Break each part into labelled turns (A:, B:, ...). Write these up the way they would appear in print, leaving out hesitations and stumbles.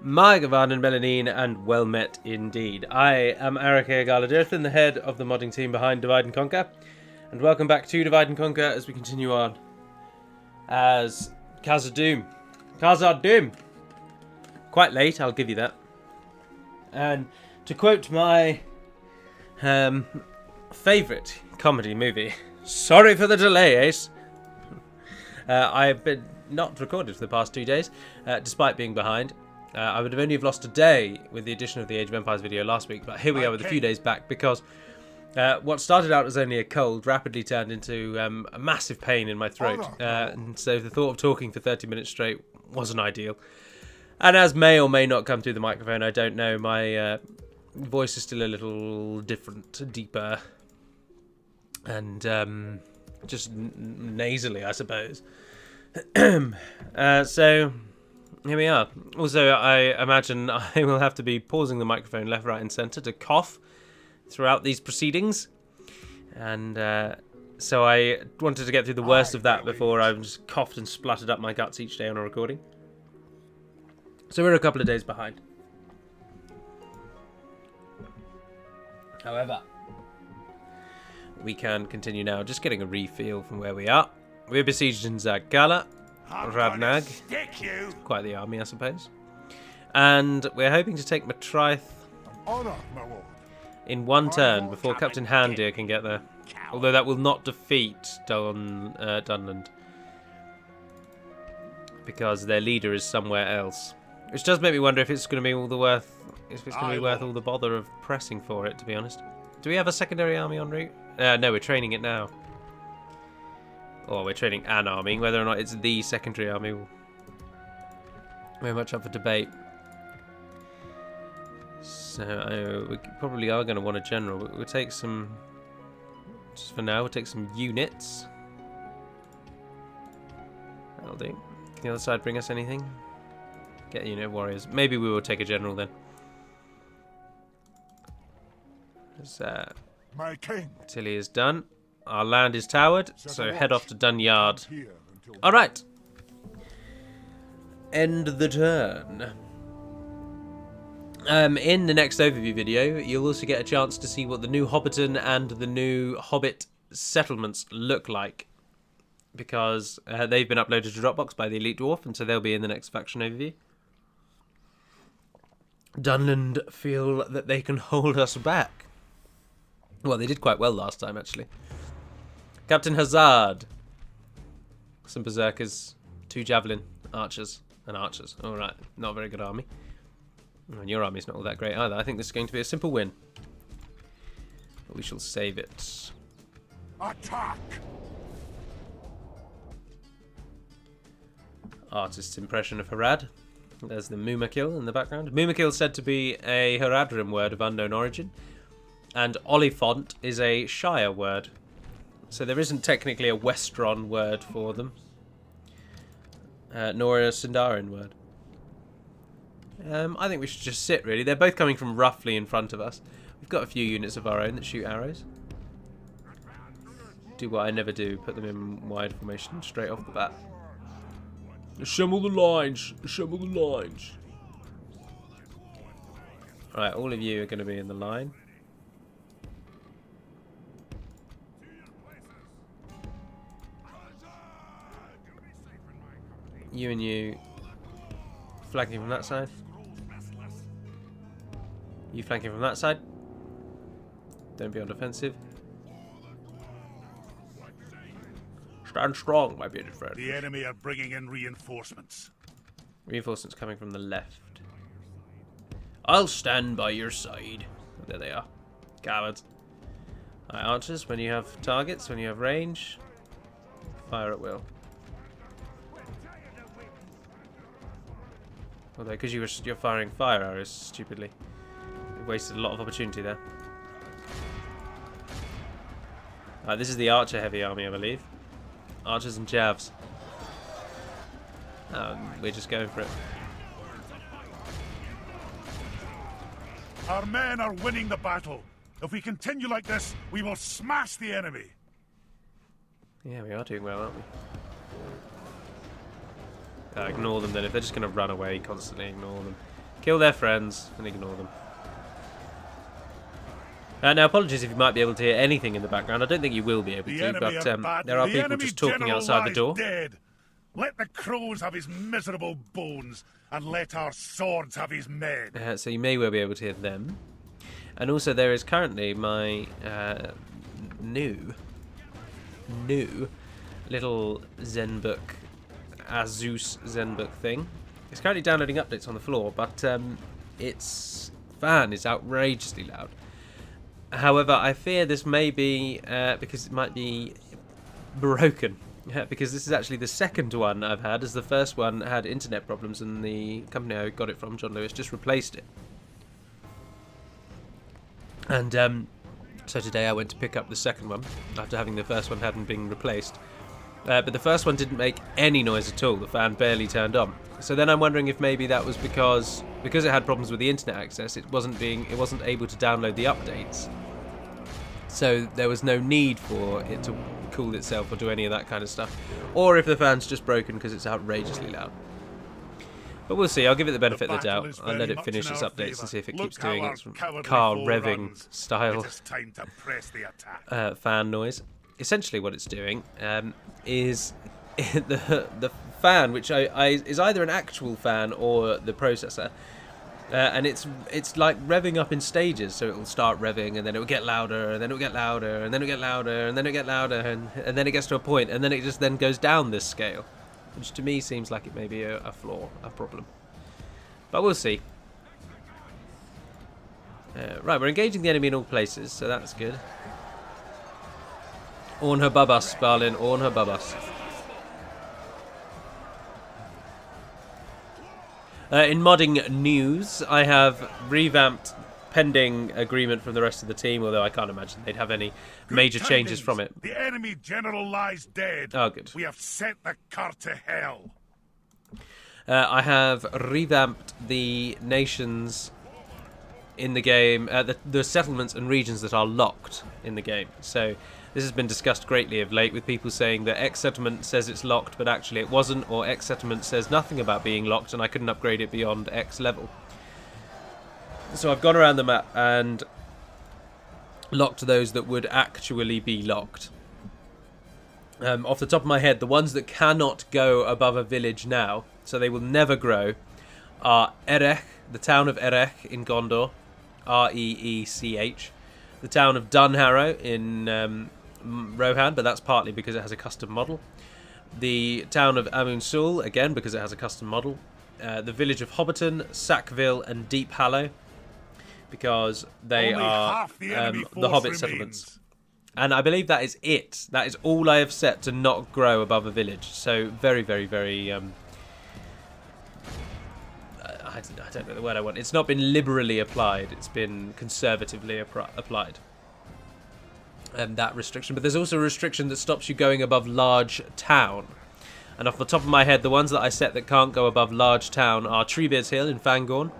A: My Gavadan Melanine, and well met indeed. I am Eric Galadhon, the head of the modding team behind Divide and Conquer, and welcome back to Divide and Conquer as we continue on as Khazad-dûm. Khazad-dûm! Quite late, I'll give you that. And to quote my favourite comedy movie, sorry for the delay, Ace. I've been not recorded for the past 2 days, despite being behind. I would have only have lost a day with the addition of the Age of Empires video last week, but here we are with a few days back because what started out as only a cold rapidly turned into a massive pain in my throat. And so the thought of talking for 30 minutes straight wasn't ideal. And as may or may not come through the microphone, I don't know, my voice is still a little different, deeper, and just nasally, I suppose. So here we are. Also, I imagine I will have to be pausing the microphone left, right and centre to cough throughout these proceedings. And so I wanted to get through the worst of that before I just coughed and spluttered up my guts each day on a recording. So we're a couple of days behind. However, we can continue now, just getting a refeel from where we are. We're besieged in Zagala, Ravnag, quite the army I suppose. And we're hoping to take Matraith in one turn before Captain Handir can get there. Although that will not defeat Dunland, because their leader is somewhere else. Which does make me wonder if it's going to be all the worth all the bother of pressing for it, to be honest. Do we have a secondary army en route? No, we're training it now. Or we're training an army. Whether or not it's the secondary army, very much up for debate. So we probably are going to want a general. We'll take some, just for now, we'll take some units. That'll do. Can the other side bring us anything? Get a unit of warriors. Maybe we will take a general then.
B: My king.
A: Tilly is done. Our land is towered, so head off to Dunyard. Alright. End the turn. In the next overview video, you'll also get a chance to see what the new Hobbiton and the new Hobbit settlements look like. Because they've been uploaded to Dropbox by the Elite Dwarf, and so they'll be in the next faction overview. Dunland feel that they can hold us back. Well, they did quite well last time, actually. Captain Hazard. Some berserkers, 2 javelin archers, and archers. Alright, not a very good army. And your army's not all that great either. I think this is going to be a simple win. But we shall save it.
B: Attack!
A: Artist's impression of Harad. There's the Mumakil in the background. Mumakil is said to be a Haradrim word of unknown origin. And Oliphant is a Shire word. So there isn't technically a Westron word for them. Nor a Sindarin word. I think we should just sit, really. They're both coming from roughly in front of us. We've got a few units of our own that shoot arrows. Do what I never do. Put them in wide formation straight off the bat. Assemble the lines! Assemble the lines! Alright, all of you are going to be in the line. You and you flanking from that side. You flanking from that side. Don't be on defensive. Stand strong, my bearded friend.
B: The enemy are bringing in reinforcements.
A: Reinforcements coming from the left. I'll stand by your side. There they are. Cowards. Alright, archers, when you have targets, when you have range, fire at will. Although, because you're firing fire arrows stupidly, you've wasted a lot of opportunity there. Alright, this is the archer-heavy army, I believe. Archers and javs. We're just going for it.
B: Our men are winning the battle. If we continue like this, we will smash the enemy.
A: Yeah, we are doing well, aren't we? Ignore them then. If they're just going to run away constantly, ignore them. Kill their friends and ignore them. Now, apologies if you might be able to hear anything in the background. I don't think you will be able to, but there are people just talking outside the door.
B: Dead. Let the crows have his miserable bones, and let our swords have his men.
A: So you may well be able to hear them. And also there is currently my new little Zen book, Azus Zen book thing. It's currently downloading updates on the floor, but its fan is outrageously loud. However, I fear this may be because it might be broken. Because this is actually the second one I've had, as the first one had internet problems and the company I got it from, John Lewis, just replaced it. And so today I went to pick up the second one after having the first one hadn't been replaced. But the first one didn't make any noise at all. The fan barely turned on. So then I'm wondering if maybe that was because it had problems with the internet access. It wasn't able to download the updates. So there was no need for it to cool itself or do any of that kind of stuff. Or if the fan's just broken because it's outrageously loud. But we'll see. I'll give it the benefit of the doubt. I'll let it finish its updates and see if it keeps doing its car revving style fan noise. Essentially what it's doing is the fan, which is either an actual fan or the processor. And it's like revving up in stages, so it will start revving and then it will get louder and then it will get louder and then it will get louder and then it will get louder and then it gets to a point and then it just then goes down this scale, which to me seems like it may be a flaw, a problem. But we'll see. Right, we're engaging the enemy in all places, so that's good. Orn her babas, Balin, orn her babas. In modding news, I have revamped pending agreement from the rest of the team, although I can't imagine they'd have any major changes from it.
B: The enemy general lies dead.
A: Oh, good.
B: We have sent the cart to hell.
A: I have revamped the nations in the game, the settlements and regions that are locked in the game. So this has been discussed greatly of late, with people saying that X settlement says it's locked, but actually it wasn't, or X settlement says nothing about being locked, and I couldn't upgrade it beyond X level. So I've gone around the map and locked those that would actually be locked. Off the top of my head, the ones that cannot go above a village now, so they will never grow, are Erech, the town of Erech in Gondor, Reech, the town of Dunharrow in Rohan, but that's partly because it has a custom model. The town of Amun-Sul, again because it has a custom model. The village of Hobbiton, Sackville, and Deep Hallow, because they are the Hobbit settlements. And I believe that is it. That is all I have set to not grow above a village. So very, very, very... I don't know the word I want. It's not been liberally applied. It's been conservatively applied. That restriction. But there's also a restriction that stops you going above large town. And off the top of my head, the ones that I set that can't go above large town are Treebeard's Hill in Fangorn,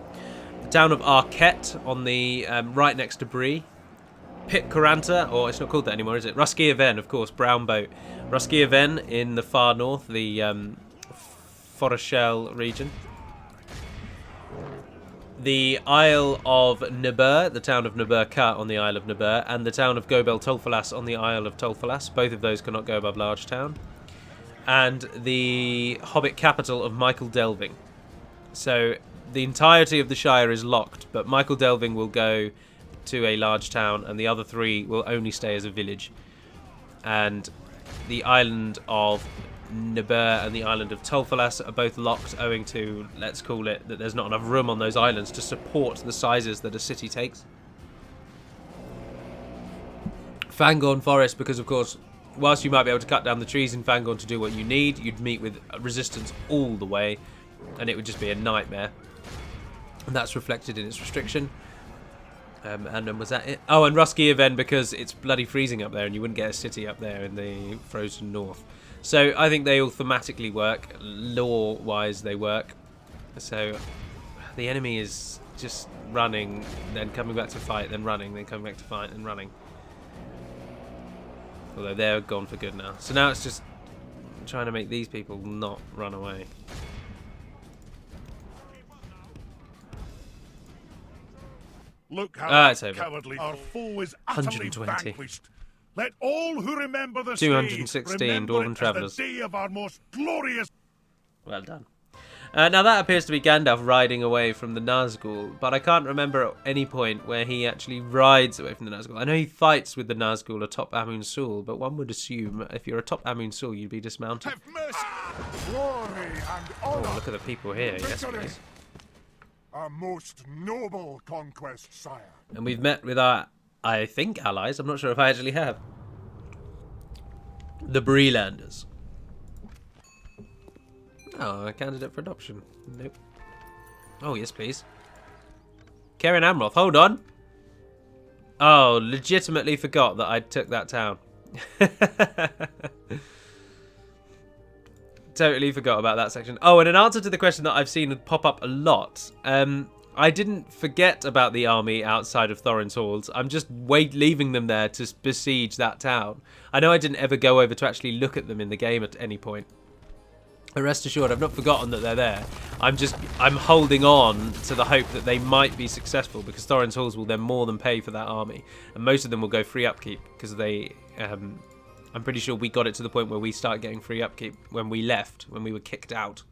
A: the town of Arquette on the right next to Bree, Pit Coranta, or it's not called that anymore, is it? Ruskia Ven, of course, Brown Boat. Ruskia Ven in the far north, the Foreshell region. The Isle of Nibur, the town of Nibur-Ka on the Isle of Nibur, and the town of Gobel Tolfalas on the Isle of Tolfalas. Both of those cannot go above large town. And the Hobbit capital of Michael Delving. So the entirety of the Shire is locked, but Michael Delving will go to a large town, and the other three will only stay as a village. And the island of Nibur and the island of Tolfalas are both locked, owing to, let's call it, that there's not enough room on those islands to support the sizes that a city takes. Fangorn Forest, because of course, whilst you might be able to cut down the trees in Fangorn to do what you need, you'd meet with resistance all the way, and it would just be a nightmare. And that's reflected in its restriction. And then was that it? Oh, and Ruskia Ven, because it's bloody freezing up there and you wouldn't get a city up there in the frozen north. So I think they all thematically work, lore-wise they work. So the enemy is just running, then coming back to fight, then running, then coming back to fight, and running. Although they're gone for good now. So now it's just trying to make these people not run away.
B: Look how
A: it's over.
B: cowardly our foe is utterly
A: 120.
B: vanquished. Let all who remember the
A: 216
B: remember
A: Dwarven
B: it as
A: Travellers.
B: the day of our most glorious.
A: Well done. Now that appears to be Gandalf riding away from the Nazgul, but I can't remember at any point where he actually rides away from the Nazgul. I know he fights with the Nazgul atop Amun Sul, but one would assume if you're atop Amun Sul, you'd be dismounted.
C: Have mercy.
B: Glory and honor.
A: Oh, look at the people here. Yes, please.
B: A most noble conquest, sire.
A: And we've met with our, I think, allies. I'm not sure if I actually have. The Brelanders. Oh, a candidate for adoption. Nope. Oh, yes, please. Karen Amroth, hold on. Oh, legitimately forgot that I took that town. Totally forgot about that section. Oh, and an answer to the question that I've seen pop up a lot. I didn't forget about the army outside of Thorin's Halls. I'm just leaving them there to besiege that town. I know I didn't ever go over to actually look at them in the game at any point. But rest assured, I've not forgotten that they're there. I'm holding on to the hope that they might be successful, because Thorin's Halls will then more than pay for that army. And most of them will go free upkeep, because they... I'm pretty sure we got it to the point where we started getting free upkeep when we left, when we were kicked out.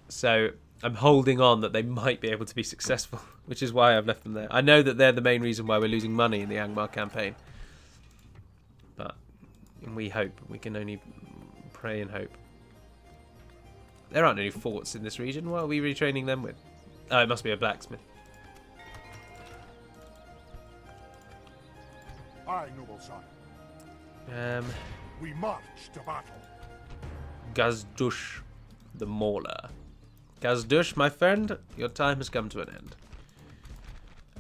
A: So I'm holding on that they might be able to be successful, which is why I've left them there. I know that they're the main reason why we're losing money in the Angmar campaign. But we hope. We can only pray and hope. There aren't any forts in this region. What are we retraining them with? Oh, it must be a blacksmith.
B: Aye, noble sire. We march to battle.
A: Khazad-dûm, the Mauler. Khazad-dûm, my friend, your time has come to an end.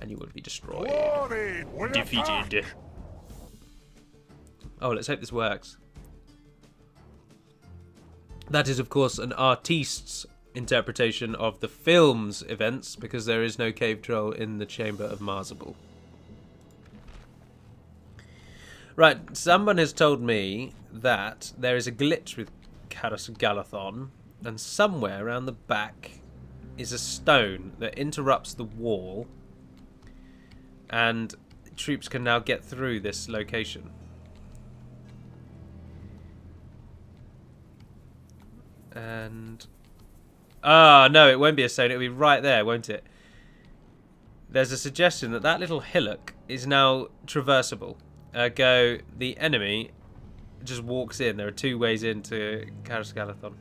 A: And you will be destroyed.
B: Glory,
A: Defeated. Oh, let's hope this works. That is, of course, an artiste's interpretation of the film's events, because there is no cave troll in the Chamber of Marzabul. Right, someone has told me that there is a glitch with Caras and Galadhon, and somewhere around the back is a stone that interrupts the wall, and troops can now get through this location. And... ah, no, it won't be a stone, it'll be right there, won't it? There's a suggestion that that little hillock is now traversable. The enemy just walks in. There are two ways into Caras Galadhon.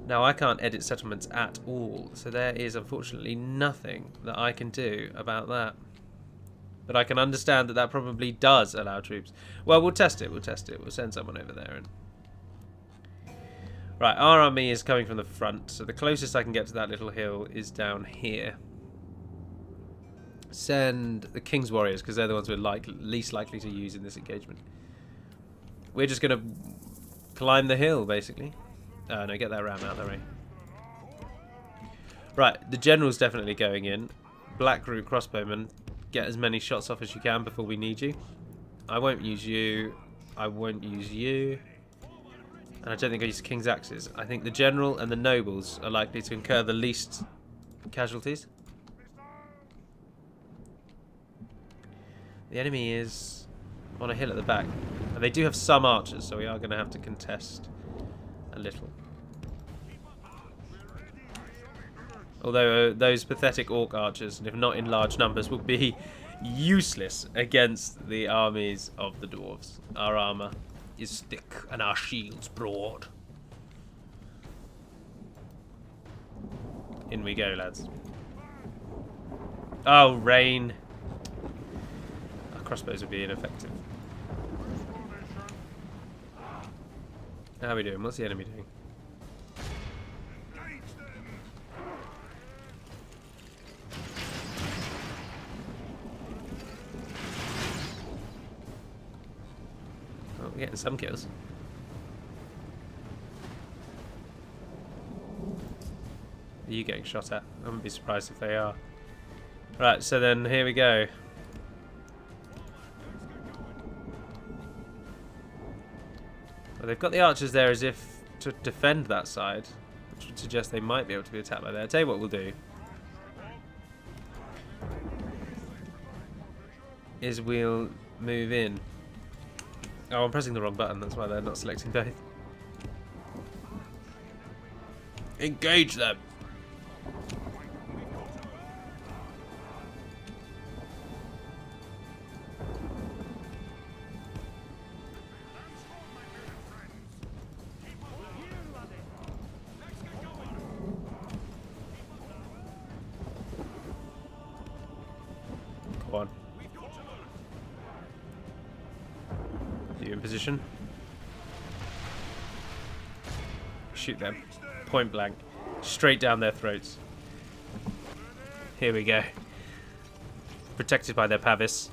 A: Now, I can't edit settlements at all, so there is unfortunately nothing that I can do about that. But I can understand that that probably does allow troops. Well, we'll test it, we'll send someone over there. Right, our army is coming from the front, so the closest I can get to that little hill is down here. Send the King's Warriors, because they're the ones we're least likely to use in this engagement. We're just going to climb the hill, basically. Oh, no, get that ram out of the way. Right, the General's definitely going in. Black Root Crossbowmen, get as many shots off as you can before we need you. I won't use you. I won't use you. And I don't think I use King's Axes. I think the General and the Nobles are likely to incur the least casualties. The enemy is on a hill at the back. And they do have some archers, so we are going to have to contest a little. Although those pathetic orc archers, if not in large numbers, will be useless against the armies of the dwarves. Our armour is thick and our shields broad. In we go, lads. Oh, rain. Crossbows would be ineffective. How are we doing? What's the enemy doing? Oh, we're getting some kills. Are you getting shot at? I wouldn't be surprised if they are. Right, so then here we go. Well, they've got the archers there as if to defend that side, which would suggest they might be able to be attacked by there. I'll tell you what we'll do. is we'll move in. Oh, I'm pressing the wrong button. That's why they're not selecting both. Engage them. Go on. You in position? Shoot them. Point blank. Straight down their throats. Here we go. Protected by their pavis.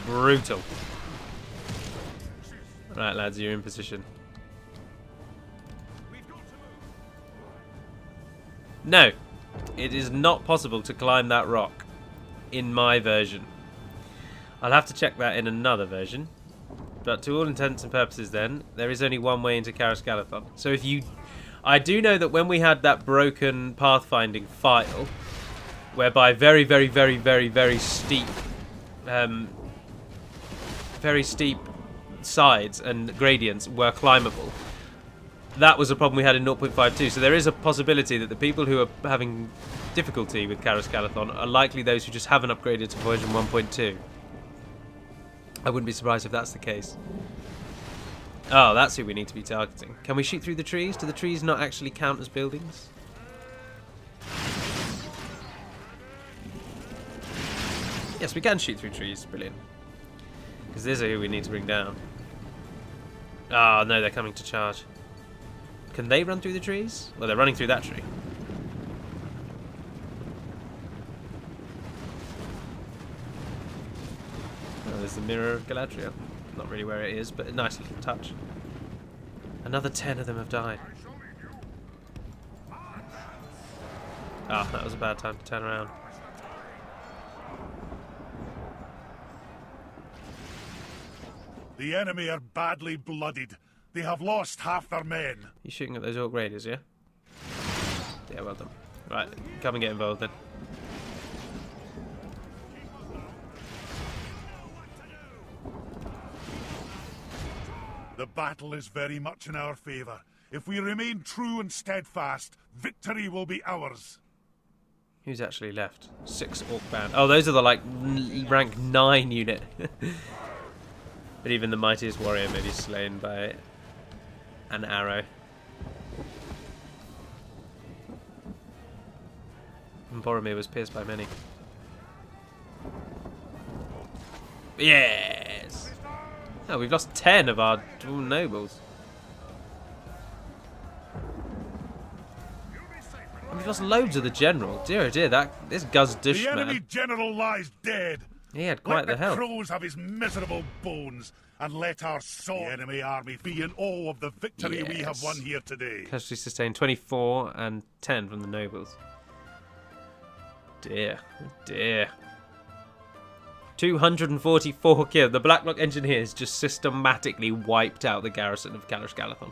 A: Brutal. Right, lads, you're in position. No, it is not possible to climb that rock in my version. I'll have to check that in another version. But to all intents and purposes then, there is only one way into Caras Galadhon. So if you... I do know that when we had that broken pathfinding file, whereby very, very, very, very, very steep... very steep sides and gradients were climbable. That was a problem we had in 0.52. So there is a possibility that the people who are having difficulty with Caras Galadhon are likely those who just haven't upgraded to version 1.2. I wouldn't be surprised if that's the case. Oh, that's who we need to be targeting. Can we shoot through the trees? Do the trees not actually count as buildings? Yes, we can shoot through trees. Brilliant. Because these are who we need to bring down. Oh, no, they're coming to charge. Can they run through the trees? Well, they're running through that tree. Oh, there's the Mirror of Galadhon. Not really where it is, but a nice little touch. Another 10 of them have died. Ah, that was a bad time to turn around.
B: The enemy are badly blooded. They have lost half their men.
A: You shooting at those Orc Raiders, yeah? Yeah, well done. Right, come and get involved then.
B: The battle is very much in our favour. If we remain true and steadfast, victory will be ours.
A: Who's actually left? 6 Orc band. Oh, those are the, like, rank 9 unit. But even the mightiest warrior may be slain by an arrow. And Boromir was pierced by many. Yes! Oh, we've lost 10 of our nobles. And we've lost loads of the general. Dear oh dear, this Khazad-dûm
B: The enemy
A: man.
B: general lies dead.
A: He had quite the health.
B: Let the crows have his miserable bones, and let our sword enemy army be in awe of the victory we have won here today.
A: Casualty sustained 24 and 10 from the nobles. Dear, dear. 244 killed. The Blacklock Engineers just systematically wiped out the garrison of Caras Galadhon.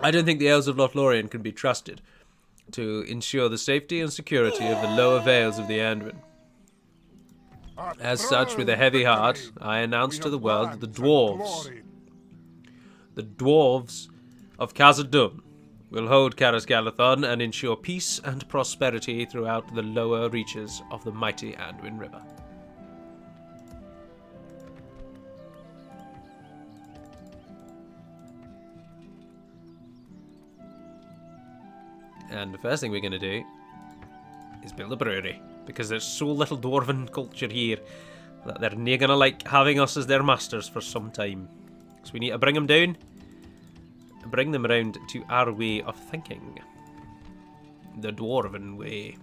A: I don't think the Elves of Lothlorien can be trusted to ensure the safety and security of the lower vales of the Anduin. As such, with a heavy heart, I announce to the world that the Dwarves of Khazad-dûm will hold Caras Galadhon and ensure peace and prosperity throughout the lower reaches of the mighty Anduin River. And the first thing we're going to do is build a brewery, because there's so little Dwarven culture here that they're not going to like having us as their masters for some time. So we need to bring them down and bring them around to our way of thinking. The Dwarven way.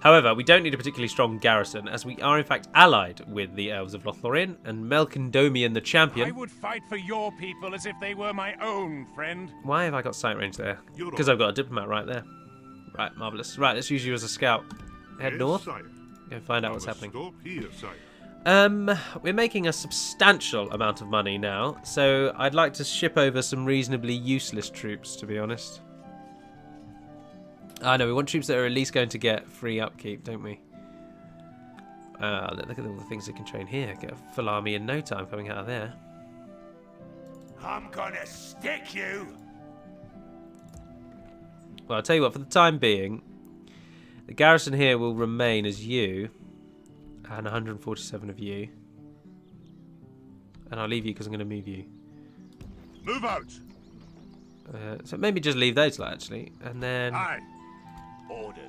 A: However, we don't need a particularly strong garrison, as we are in fact allied with the Elves of Lothlorien, and Melkondomian the Champion.
C: I would fight for your people as if they were my own, friend.
A: Why have I got sight range there? Because I've got a diplomat right there. Right, marvellous. Right, let's use you as a scout. Head north. Go find out what's happening. We're making a substantial amount of money now, so I'd like to ship over some reasonably useless troops, to be honest. I know, we want troops that are at least going to get free upkeep, don't we? Look at all the things they can train here. Get a full army in no time coming out of there.
C: I'm gonna stick you.
A: Well, I'll tell you what, for the time being, the garrison here will remain as you, and 147 of you. And I'll leave you because I'm going to move you.
B: Move out!
A: So maybe just leave those, actually. And then
B: Aye.
C: Orders.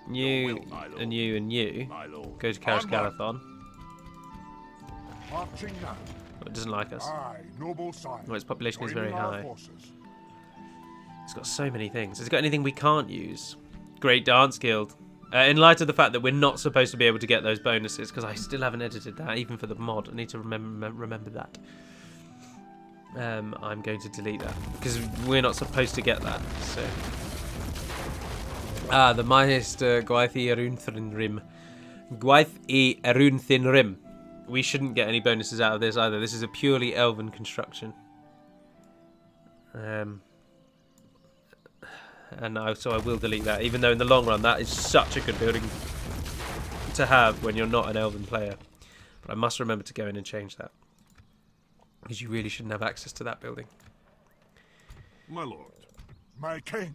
A: you,
C: Your will, my lord.
A: and you, and you
C: My lord.
A: go to Caras
B: Onward.
A: Galadhon.
B: Marching now.
A: It doesn't like us.
B: Aye, noble sire.
A: Well, its population is very
B: Joining our
A: high.
B: forces.
A: It's got so many things. Has it got anything we can't use? Great Dance Guild. In light of the fact that we're not supposed to be able to get those bonuses, because I still haven't edited that, even for the mod. I need to remember that. I'm going to delete that, because we're not supposed to get that. So, the Meister Gwaith I Arunthrin Gwaith I Arunthrin. We shouldn't get any bonuses out of this either. This is a purely elven construction. So I will delete that, even though in the long run that is such a good building to have when you're not an elven player. But I must remember to go in and change that, because you really shouldn't have access to that building.
B: My lord. My king.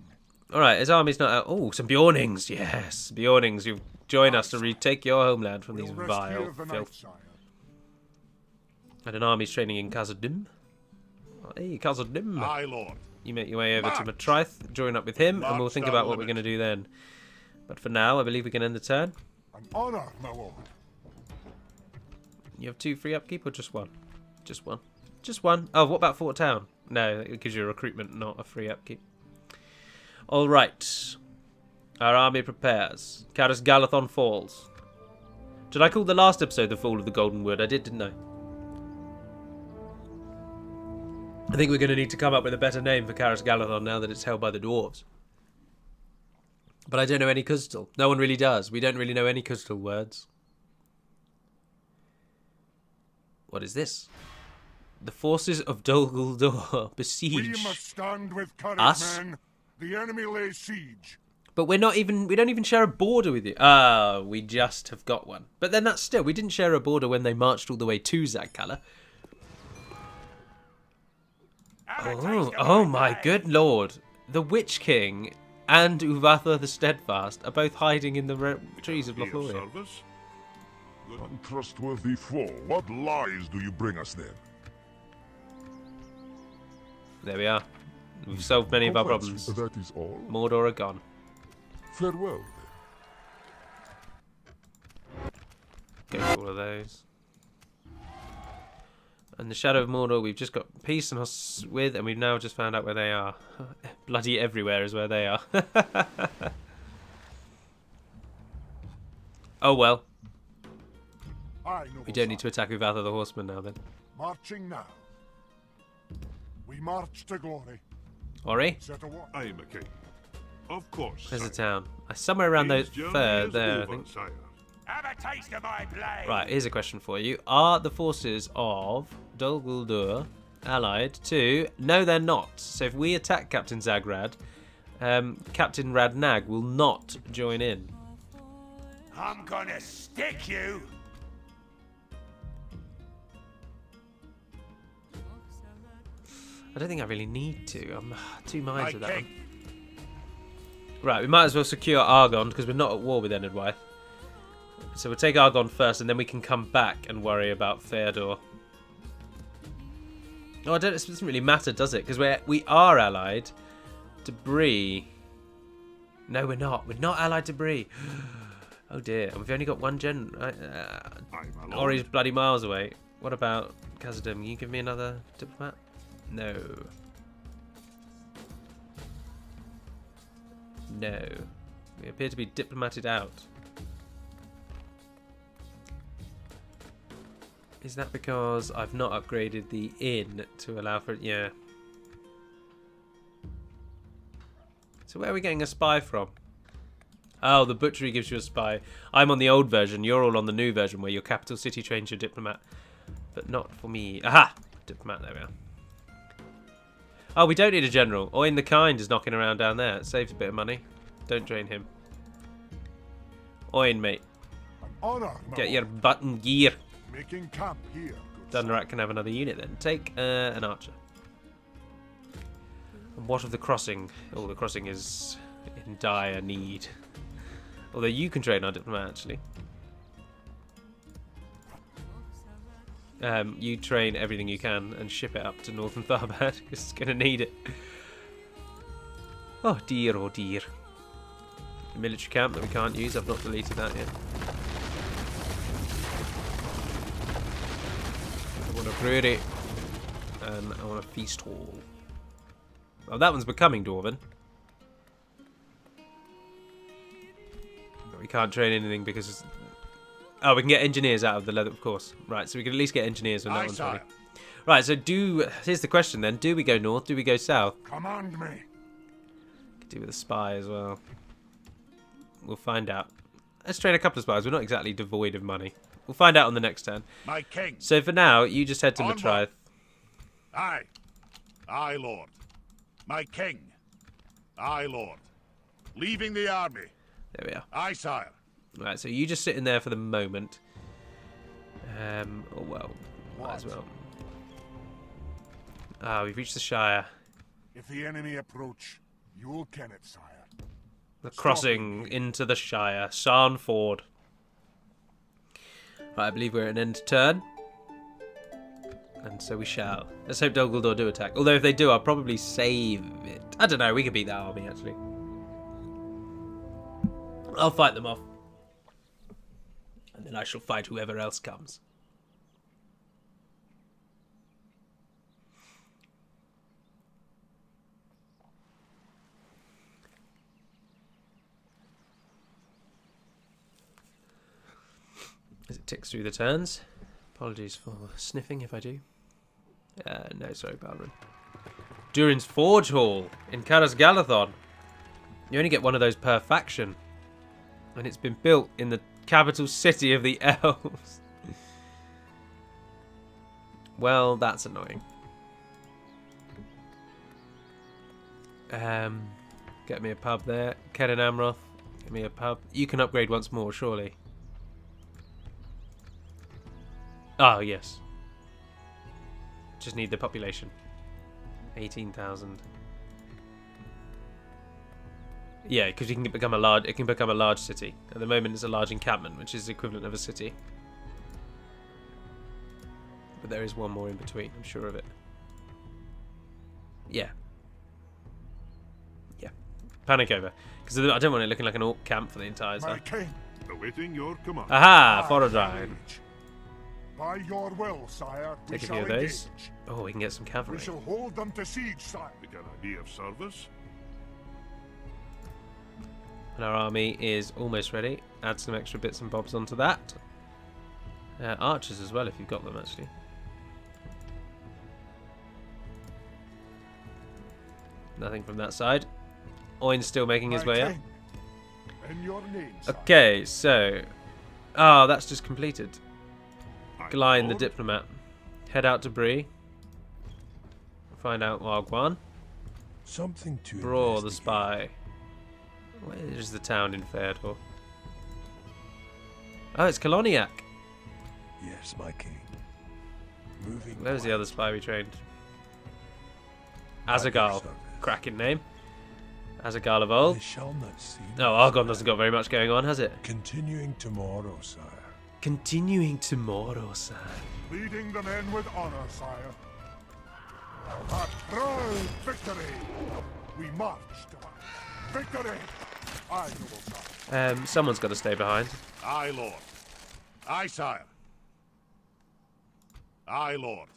A: Alright, his army's not out. Oh, some Bjornings. Yes, Bjornings. You join us to retake your homeland from these
B: We'll
A: vile
B: rescue the
A: filth.
B: knight, sire.
A: And an army's training in Khazad-dûm. Oh, hey, Khazad-dûm.
B: Aye, lord.
A: You make your way over to
B: March.
A: Matrith, join up with him, and we'll
B: March
A: think
B: down
A: about
B: the
A: what we're
B: limit.
A: going to do then. But for now, I believe we can end the turn.
B: An honor, my lord.
A: You have 2 free upkeep or just 1? Just 1. Just 1. Oh, what about Fort Town? No, it gives you a recruitment, not a free upkeep. Alright. Our army prepares. Caras Galadhon falls. Did I call the last episode the Fall of the Golden Wood? I did, didn't I? I think we're going to need to come up with a better name for Caras Galadhon now that it's held by the Dwarves. But I don't know any Khazad-dûm. No one really does. We don't really know any Khazad-dûm words. What is this? The forces of Dol Guldur besiege
B: We must stand with courage,
A: us.
B: men. The enemy lays siege.
A: But we don't even share a border with you. Ah, we just have got one. But then that's still, we didn't share a border when they marched all the way to Zagkala. Oh my good lord. The Witch King and Uvatha the Steadfast are both hiding in the trees of
B: Here,
A: Lothlorien.
B: service.
D: Untrustworthy foe, what lies do you bring us then?
A: There we are. We've solved many of our problems.
D: That is all.
A: Mordor are gone.
D: Farewell.
A: Go for all of those. And the Shadow of Mordor we've just got peace and with, and we've now just found out where they are. Bloody everywhere is where they are. Oh well.
B: Aye, noble
A: We don't need to
B: sire.
A: attack Uvatha the Horseman now then.
B: Marching now. We march to glory.
A: Ori?
B: Set a war.
D: I am a king. Of course.
A: There's the
D: sire.
A: town. Somewhere around those
D: His journey
A: third
D: is
A: there, I
D: over,
A: think.
D: sire.
C: Have a taste of my blade.
A: Right, here's a question for you. Are the forces of Dol Guldur allied to... No, they're not. So if we attack Captain Zagrad, Captain Radnag will not join in.
C: I'm gonna stick you.
A: I don't think I really need to. I'm two minds
B: My
A: with that one.
B: king.
A: Right, we might as well secure Argon because we're not at war with Enedwyth. So we'll take Argon first, and then we can come back and worry about Theodore. Oh, it doesn't really matter, does it? Because we are allied to Bree. No, we're not. We're not allied to Bree. Oh dear, and we've only got one gen.
D: Aye, my lord.
A: Ori's bloody miles away. What about Khazad-dûm? Can you give me another diplomat? No. No. We appear to be diplomated out. Is that because I've not upgraded the inn to allow for... Yeah. So where are we getting a spy from? Oh, the butchery gives you a spy. I'm on the old version. You're all on the new version where your capital city trains your diplomat. But not for me. Aha! Diplomat, there we are. Oh, we don't need a general. Or in the kind is knocking around down there. It saves a bit of money. Don't train him. Oin, mate.
B: An honor, my
A: Get
B: lord.
A: your button gear.
B: Making camp here, good
A: Dunland can have another unit then. Take an archer. And what of the crossing? Oh, the crossing is in dire need. Although you can train our diplomat, actually. You train everything you can and ship it up to Northern Tharbad, because it's going to need it. Oh dear, oh dear. The military camp that we can't use, I've not deleted that yet. I want a brewery, and I want a feast hall. Oh, that one's becoming Dwarven. But we can't train anything because... Oh, we can get engineers out of the leather, of course. Right, so we can at least get engineers when that one's ready. Right, so here's the question then. Do we go north? Do we go south?
B: Command me.
A: Could do with a spy as well. We'll find out. Let's train a couple of spies. We're not exactly devoid of money. We'll find out on the next turn.
B: My king.
A: So for now, you just head to
B: Onward.
A: Matriath.
B: Aye. Aye, lord. My king. Aye, lord. Leaving the army.
A: There we are.
B: Aye, sire.
A: Right, so you just sit in there for the moment. Oh well, might as
B: What?
A: well. Ah, we've reached the Shire.
B: If the enemy approach, you'll ken it, sire.
A: The crossing into the Shire. Sarn Ford. Right, I believe we're at an end turn. And so we shall. Let's hope Dol Guldur do attack. Although if they do, I'll probably save it. I don't know, we could beat that army, actually. I'll fight them off. And then I shall fight whoever else comes. As it ticks through the turns. Apologies for sniffing if I do. No, sorry, Balrin. Durin's Forge Hall in Caras Galadhon. You only get one of those per faction. And it's been built in the capital city of the Elves. Well, that's annoying. Get me a pub there. Kedan Amroth, get me a pub. You can upgrade once more, surely. Oh, yes. Just need the population. 18,000. Yeah, because you can become a large. It can become a large city. At the moment, it's a large encampment, which is the equivalent of a city. But there is one more in between. I'm sure of it. Yeah. Yeah. Panic over, because I don't want it looking like an orc camp for the entire
B: My
A: time.
B: king.
D: Awaiting your command.
A: Aha!
B: Aye,
A: Forodine.
B: engage. By your will, sire, we
A: Take a
B: shall
A: few of those.
B: engage.
A: Oh, we can get some
B: We
A: cavalry.
B: shall hold them to siege, sire.
D: The guarantee of service.
A: And our army is almost ready. Add some extra bits and bobs onto that. Archers as well, if you've got them, actually. Nothing from that side. Oin's still making his
B: My
A: way up.
B: king. In your name, sire.
A: Okay, so... Oh, that's just completed.
D: Aye,
A: Glyne the
D: lord.
A: diplomat. Head out to Bree. Find out Wagwan.
E: Something to
A: Braw the
E: investigate.
A: spy. Where is the town in Fëanor? Oh, it's Coloniac.
E: Yes, my king. Moving.
A: Where was the
E: quiet.
A: other spy we trained?
E: At your
A: Azagal.
E: service.
A: Cracking name. Azagal of old.
E: They shall not see.
A: No, Argon hasn't got very much going on, has it?
E: Continuing tomorrow, sire.
A: Continuing tomorrow, sir.
B: Leading the men with honor, sire. A proud victory. We march to victory. I noble sire.
A: Someone's got to stay behind.
B: Aye, lord. Aye, sire. Aye, lord.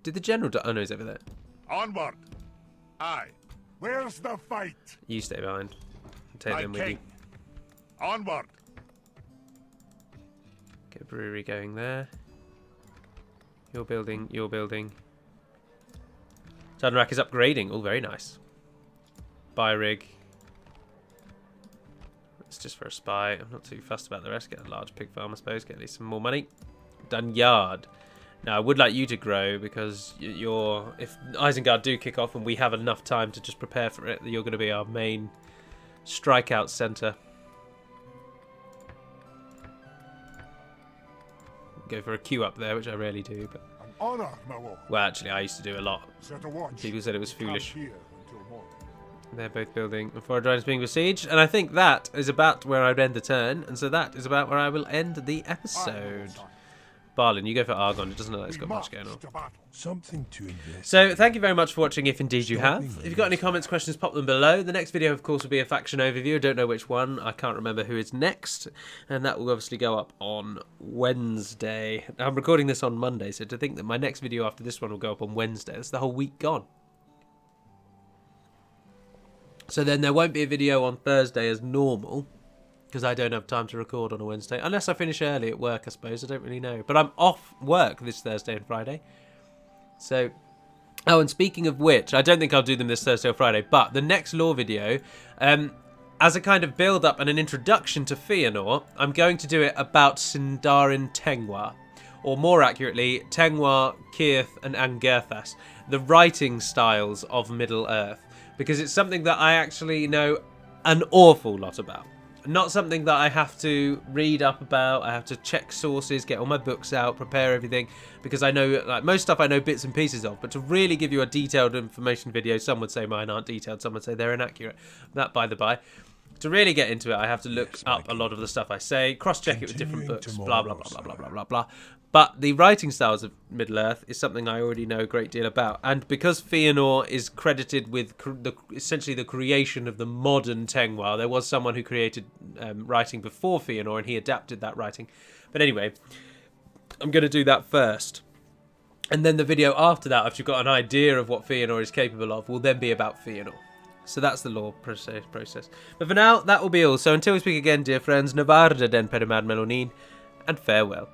A: Did the general die? Oh no, he's over there.
B: Onward. Aye. Where's the fight?
A: You stay behind. Take
B: My
A: them with you.
B: king. Onward.
A: Get a brewery going there. You're building, you're building. Sadrak is upgrading. Oh, very nice. Buy rig. It's just for a spy. I'm not too fussed about the rest. Get a large pig farm, I suppose. Get at least some more money. Done yard. Now, I would like you to grow because if Isengard do kick off and we have enough time to just prepare for it, you're going to be our main strikeout centre. Go for a queue up there, which I rarely do. But
B: An honor, my lord.
A: well, actually, I used to do a lot.
B: Set a watch.
A: People said it was foolish.
B: Camp here until morning.
A: They're both building before Dragons being besieged, and I think that is about where I'd end the turn, and so that is about where I will end the episode. Barlin, you go for Argon. It doesn't look like it's got much going on.
E: Something to invest.
A: So, thank you very much for watching, if indeed you have. If you've got any comments, questions, pop them below. The next video, of course, will be a faction overview. I don't know which one. I can't remember who is next. And that will obviously go up on Wednesday. I'm recording this on Monday, so to think that my next video after this one will go up on Wednesday, that's the whole week gone. So then there won't be a video on Thursday as normal, because I don't have time to record on a Wednesday. Unless I finish early at work, I suppose. I don't really know. But I'm off work this Thursday and Friday. So, oh, and speaking of which, I don't think I'll do them this Thursday or Friday, but the next lore video, as a kind of build-up and an introduction to Fëanor, I'm going to do it about Sindarin Tengwar. Or more accurately, Tengwar, Cirith, and Angerthas. The writing styles of Middle-earth. Because it's something that I actually know an awful lot about. Not something that I have to read up about. I have to check sources, get all my books out, prepare everything. Because I know, like, most stuff I know bits and pieces of. But to really give you a detailed information video, some would say mine aren't detailed, some would say they're inaccurate. That by the by. To really get into it, I have to look up a lot of the stuff I say, cross-check it with different books, blah, blah, blah, blah, blah, blah, blah, blah. But the writing styles of Middle-earth is something I already know a great deal about. And because Fëanor is credited with essentially the creation of the modern Tengwar, there was someone who created writing before Fëanor, and he adapted that writing. But anyway, I'm going to do that first. And then the video after that, after you've got an idea of what Fëanor is capable of, will then be about Fëanor. So that's the lore process. But for now, that will be all. So until we speak again, dear friends, Navarda den Perimad Melonin, and farewell.